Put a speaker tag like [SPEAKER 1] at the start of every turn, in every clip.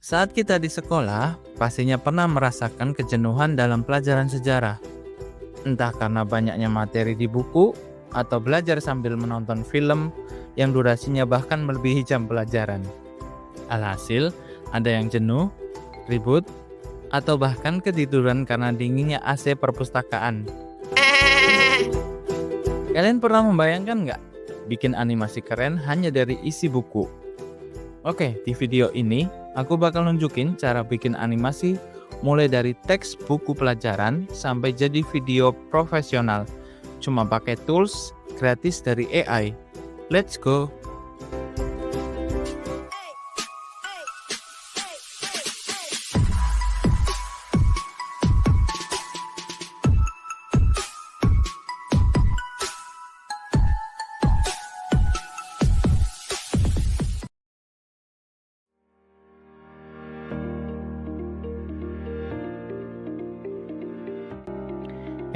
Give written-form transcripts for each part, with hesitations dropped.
[SPEAKER 1] Saat kita di sekolah, pastinya pernah merasakan kejenuhan dalam pelajaran sejarah. Entah karena banyaknya materi di buku, atau belajar sambil menonton film yang durasinya bahkan melebihi jam pelajaran. Alhasil, ada yang jenuh, ribut, atau bahkan ketiduran karena dinginnya AC perpustakaan. Kalian pernah membayangkan nggak bikin animasi keren hanya dari isi buku? Oke, di video ini aku bakal nunjukin cara bikin animasi mulai dari teks buku pelajaran sampai jadi video profesional. Cuma pakai tools gratis dari AI. Let's go!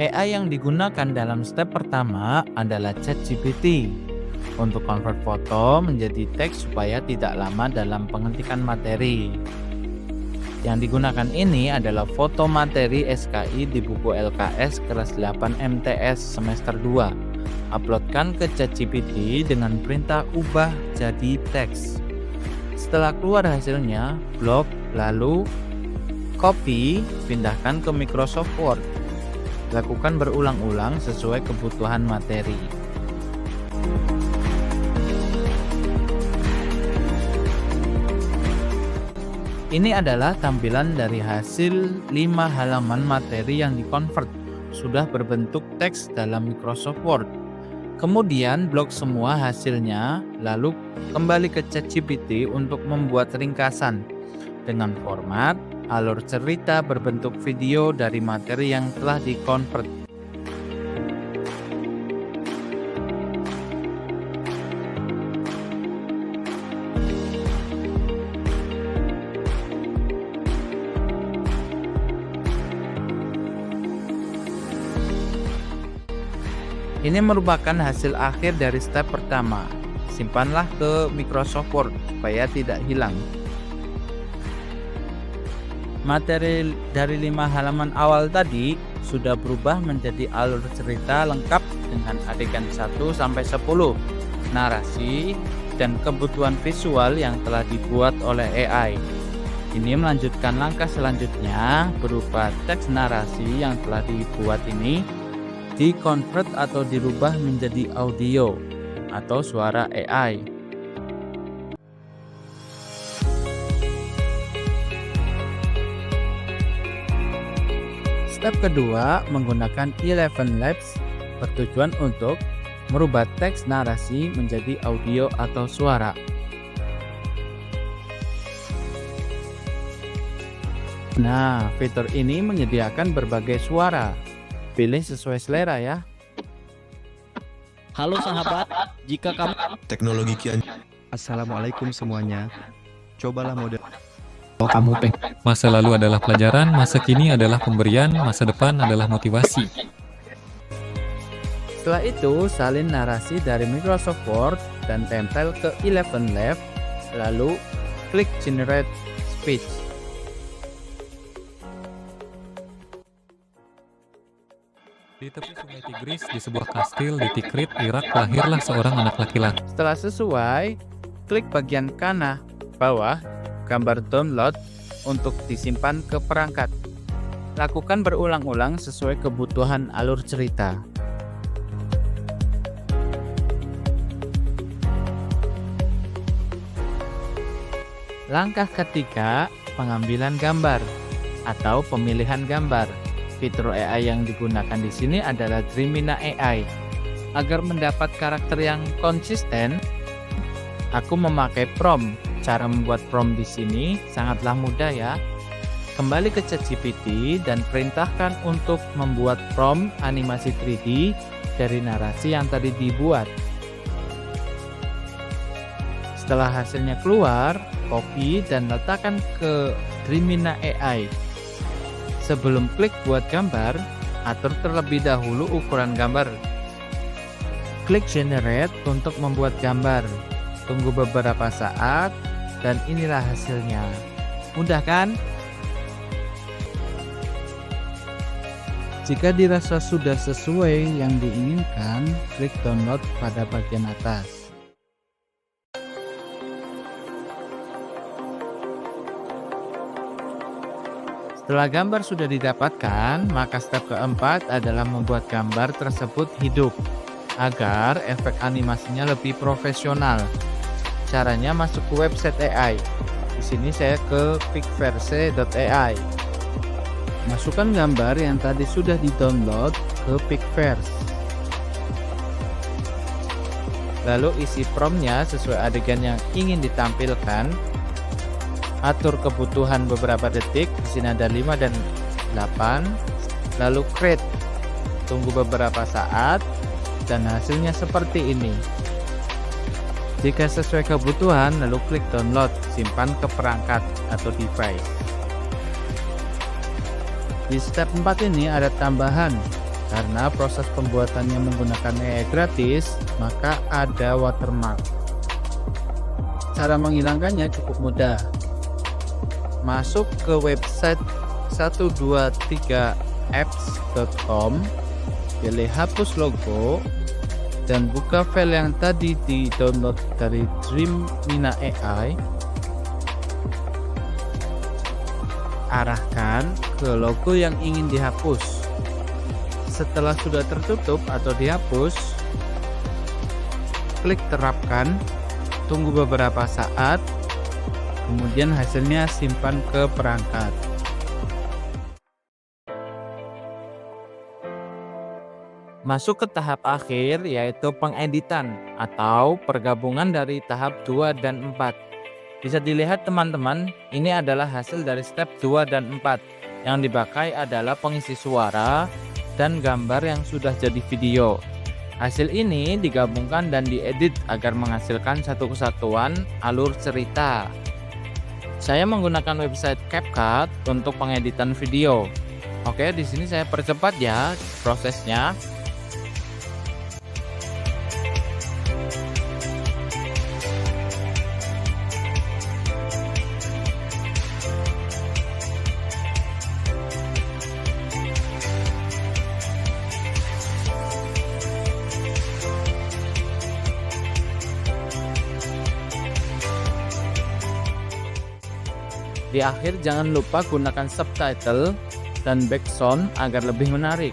[SPEAKER 1] AI yang digunakan dalam step pertama adalah ChatGPT untuk convert foto menjadi teks supaya tidak lama dalam pengetikan materi. Yang digunakan ini adalah foto materi SKI di buku LKS kelas 8 MTS semester 2. Uploadkan ke ChatGPT dengan perintah ubah jadi teks. Setelah keluar hasilnya, blok, lalu copy, pindahkan ke Microsoft Word. Lakukan berulang-ulang sesuai kebutuhan materi. Ini adalah tampilan dari hasil 5 halaman materi yang dikonvert, sudah berbentuk teks dalam Microsoft Word. Kemudian blok semua hasilnya, lalu kembali ke ChatGPT untuk membuat ringkasan dengan format alur cerita berbentuk video dari materi yang telah dikonvert. Ini merupakan hasil akhir dari step pertama. Simpanlah ke Microsoft Word supaya tidak hilang. Materi dari 5 halaman awal tadi sudah berubah menjadi alur cerita lengkap dengan adegan 1-10, narasi, dan kebutuhan visual yang telah dibuat oleh AI. Ini melanjutkan langkah selanjutnya berupa teks narasi yang telah dibuat ini di-convert atau dirubah menjadi audio atau suara AI. Step kedua menggunakan Eleven Labs bertujuan untuk merubah teks narasi menjadi audio atau suara. Nah, fitur ini menyediakan berbagai suara. Pilih sesuai selera ya.
[SPEAKER 2] Halo sahabat, jika kamu
[SPEAKER 3] teknologi kian.
[SPEAKER 4] Assalamualaikum semuanya. Cobalah mode
[SPEAKER 2] kamu
[SPEAKER 5] Masa lalu adalah pelajaran, masa kini adalah pemberian, masa depan adalah motivasi.
[SPEAKER 1] Setelah itu, salin narasi dari Microsoft Word dan tempel ke Eleven Labs, lalu klik Generate Speech.
[SPEAKER 5] Di tepi sungai Tigris, di sebuah kastil di Tikrit, Irak, lahirlah seorang anak laki-laki.
[SPEAKER 1] Setelah sesuai, klik bagian kanan bawah gambar download untuk disimpan ke perangkat. Lakukan berulang-ulang sesuai kebutuhan alur cerita. Langkah ketiga, pengambilan gambar atau pemilihan gambar. Fitur AI yang digunakan di sini adalah Dreamina AI. Agar mendapat karakter yang konsisten, aku memakai prompt. Cara membuat prompt di sini sangatlah mudah ya. Kembali ke ChatGPT dan perintahkan untuk membuat prompt animasi 3D dari narasi yang tadi dibuat. Setelah hasilnya keluar, copy dan letakkan ke Dreamina AI. Sebelum klik buat gambar, atur terlebih dahulu ukuran gambar. Klik Generate untuk membuat gambar. Tunggu beberapa saat dan inilah hasilnya. Mudah kan? Jika dirasa sudah sesuai yang diinginkan, klik download pada bagian atas. Setelah gambar sudah didapatkan, maka step keempat adalah membuat gambar tersebut hidup agar efek animasinya lebih profesional. Caranya masuk ke website AI. Di sini saya ke picverse.ai. Masukkan gambar yang tadi sudah di-download ke Picverse. Lalu isi promptnya sesuai adegan yang ingin ditampilkan. Atur kebutuhan beberapa detik, di sini ada 5 dan 8, lalu create, tunggu beberapa saat, dan hasilnya seperti ini. Jika sesuai kebutuhan, lalu klik download, simpan ke perangkat atau device. Di step 4 ini ada tambahan, karena proses pembuatannya menggunakan AI gratis, maka ada watermark. Cara menghilangkannya cukup mudah. Masuk ke website 123apps.com, pilih hapus logo, dan buka file yang tadi di-download dari Dreamina AI. Arahkan ke logo yang ingin dihapus. Setelah sudah tertutup atau dihapus, klik terapkan, tunggu beberapa saat, kemudian hasilnya simpan ke perangkat. Masuk ke tahap akhir, yaitu pengeditan atau pergabungan dari tahap 2 dan 4. Bisa dilihat teman-teman, ini adalah hasil dari step 2 dan 4. Yang dipakai adalah pengisi suara dan gambar yang sudah jadi video. Hasil ini digabungkan dan diedit agar menghasilkan satu kesatuan alur cerita. Saya menggunakan website CapCut untuk pengeditan video. Oke, di sini saya percepat ya prosesnya. Di akhir jangan lupa gunakan subtitle dan background agar lebih menarik.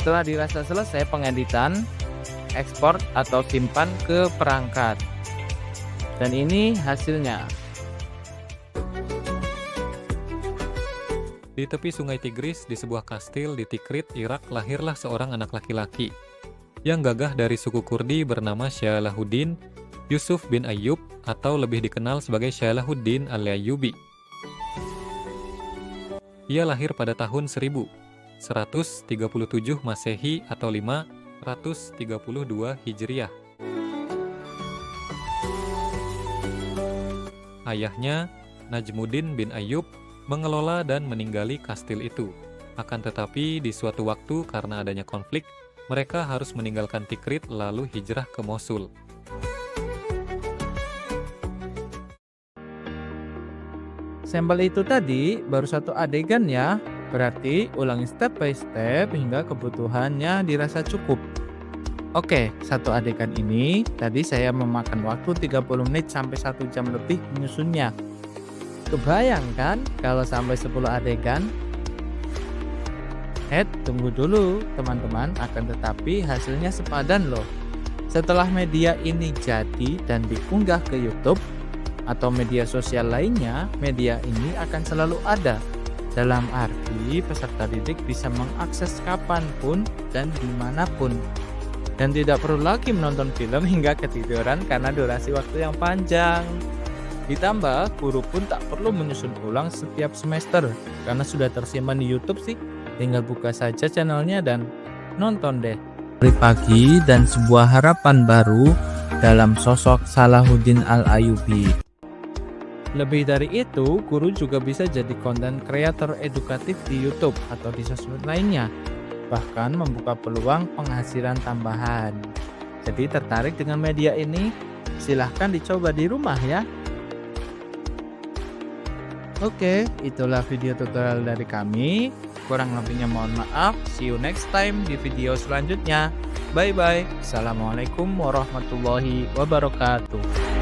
[SPEAKER 1] Setelah dirasa selesai pengeditan, ekspor atau simpan ke perangkat. Dan ini hasilnya.
[SPEAKER 5] Di tepi sungai Tigris di sebuah kastil di Tikrit, Irak, lahirlah seorang anak laki-laki yang gagah dari suku Kurdi bernama Salahuddin Yusuf bin Ayyub, atau lebih dikenal sebagai Salahuddin al-Ayyubi. Ia lahir pada tahun 1137 Masehi atau 532 Hijriah. Ayahnya, Najmuddin bin Ayyub, mengelola dan meninggali kastil itu. Akan tetapi di suatu waktu karena adanya konflik, mereka harus meninggalkan Tikrit lalu hijrah ke Mosul.
[SPEAKER 1] Sampel itu tadi baru satu adegan ya, berarti ulangi step by step hingga kebutuhannya dirasa cukup. Oke, satu adegan ini tadi saya memakan waktu 30 menit sampai 1 jam lebih menyusunnya. Kebayang kan kalau sampai 10 adegan? Tunggu dulu teman-teman, akan tetapi hasilnya sepadan loh. Setelah media ini jadi dan diunggah ke YouTube atau media sosial lainnya, media ini akan selalu ada. Dalam arti peserta didik bisa mengakses kapanpun dan dimanapun. Dan tidak perlu lagi menonton film hingga ketiduran karena durasi waktu yang panjang. Ditambah, guru pun tak perlu menyusun ulang setiap semester karena sudah tersimpan di YouTube sih. Tinggal buka saja channelnya dan nonton deh. Hari pagi dan sebuah harapan baru dalam sosok Salahuddin Al-Ayyubi. Lebih dari itu, guru juga bisa jadi konten kreator edukatif di YouTube atau di sosmed lainnya, bahkan membuka peluang penghasilan tambahan. Jadi tertarik dengan media ini? Silahkan dicoba di rumah ya. Oke, itulah video tutorial dari kami. Kurang lebihnya mohon maaf. See you next time di video selanjutnya. Bye bye. Assalamualaikum warahmatullahi wabarakatuh.